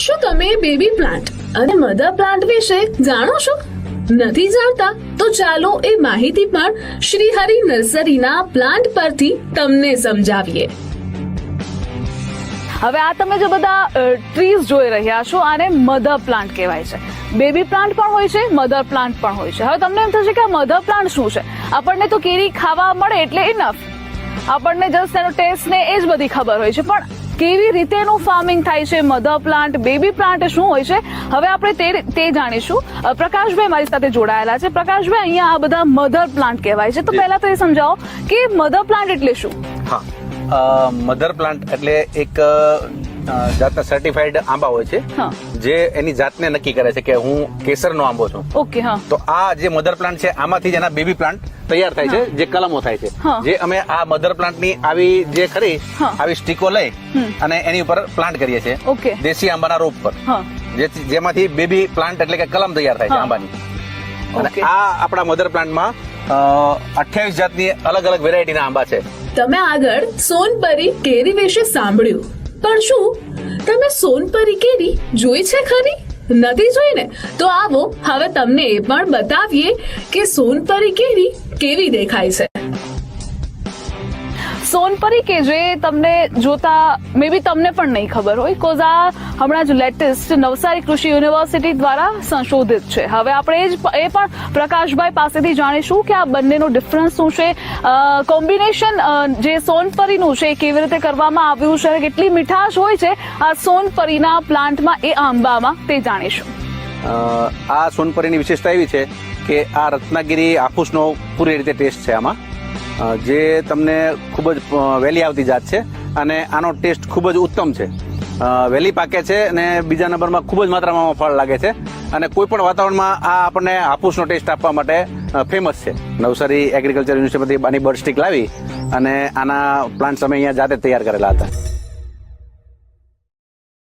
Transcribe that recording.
શું તમે baby plant અને મધર પ્લાન્ટ વિશે જાણો છો? નથી જાણતા તો ચાલો એ માહિતી પણ શ્રી હરિ નર્સરીના પ્લાન્ટ પરથી તમને સમજાવીએ. હવે આ તમે જે બધા ટ્રીઝ જોઈ રહ્યા છો આને મધર પ્લાન્ટ કહેવાય છે. બેબી પ્લાન્ટ પણ હોય છે, મધર પ્લાન્ટ પણ હોય છે. હવે તમને એમ થશે કે આ મધર પ્લાન્ટ શું છે? આપણને તો કેરી ખાવા મળે એટલે ઇનફ, આપણને જસ્ટ એનો ટેસ્ટ ને એ જ બધી ખબર હોય છે, પણ કેવી રીતે એનું ફાર્મિંગ થાય છે, મધર પ્લાન્ટ, બેબી પ્લાન્ટ શું હોય છે, હવે આપણે તે જાણીશું. પ્રકાશભાઈ મારી સાથે જોડાયેલા છે. પ્રકાશભાઈ, અહીંયા આ બધા મધર પ્લાન્ટ કહેવાય છે, તો પહેલા તો એ સમજાવો કે મધર પ્લાન્ટ એટલે શું? હા, મધર પ્લાન્ટ એટલે એક જાતના સર્ટિફાઈડ આંબા હોય છે જે એની જાતને નક્કી કરે છે કે હું કેસરનો આંબો છું. ઓકે, હા. તો આ જે મધર પ્લાન્ટ છે આમાંથી જ એના બેબી પ્લાન્ટ તૈયાર થાય છે, જે કલમો થાય છે. જે અમે આ મધર પ્લાન્ટની આવી જે ખરી આવી સ્ટીકો લઈ અને એની ઉપર પ્લાન્ટ કરીએ છીએ. ઓકે. દેશી આંબાના રોપ પર, જેમાંથી બેબી પ્લાન્ટ એટલે કે કલમ તૈયાર થાય છે આંબાની. અને આ આપણા મધર પ્લાન્ટમાં 28 જાતની અલગ અલગ વેરાયટીના આંબા છે. તમે આગળ સોનપરી કેરી વિશે સાંભળ્યું, પણ શું તમે સોનપરી કેરી જોઈ છે ખરી? નથી જોઈ ને? તો આવો હવે તમને એ પણ બતાવીએ કે સોનપરી કેરી કેવી દેખાય છે. સોનપરી કે જે તમને જોતા મે બી તમને પણ નહીં ખબર હોય, કોઝ આ હમણાં જ લેટેસ્ટ નવસારી કૃષિ યુનિવર્સિટી દ્વારા સંશોધિત છે. હવે આપણે એ પણ પ્રકાશભાઈ પાસેથી જાણીશું કે આ બંનેનો ડિફરન્સ શું છે, કોમ્બિનેશન જે સોનપરીનું છે કેવી રીતે કરવામાં આવ્યું છે, કેટલી મીઠાશ હોય છે આ સોનપરીના પ્લાન્ટમાં, એ આંબામાં, તે જાણીશું. આ સોનપરીની વિશેષતા એવી છે કે આ રત્નાગીરી હાફૂસનો પૂરી રીતે ટેસ્ટ છે આમાં, જે તમને ખૂબ જ વહેલી આવતી જાત છે અને આનો ટેસ્ટ ખૂબ જ ઉત્તમ છે. વહેલી પાકે છે અને બીજા નંબરમાં ખૂબ જ માત્રામાં ફળ લાગે છે અને કોઈ પણ વાતાવરણમાં આ આપણને હાફૂસનો ટેસ્ટ આપવા માટે ફેમસ છે. નવસારી એગ્રીકલ્ચર યુનિવર્સિટીમાંથી આની બર્ડ સ્ટિક લાવી અને આના પ્લાન્ટ્સ અમે અહીંયા જાતે તૈયાર કરેલા હતા.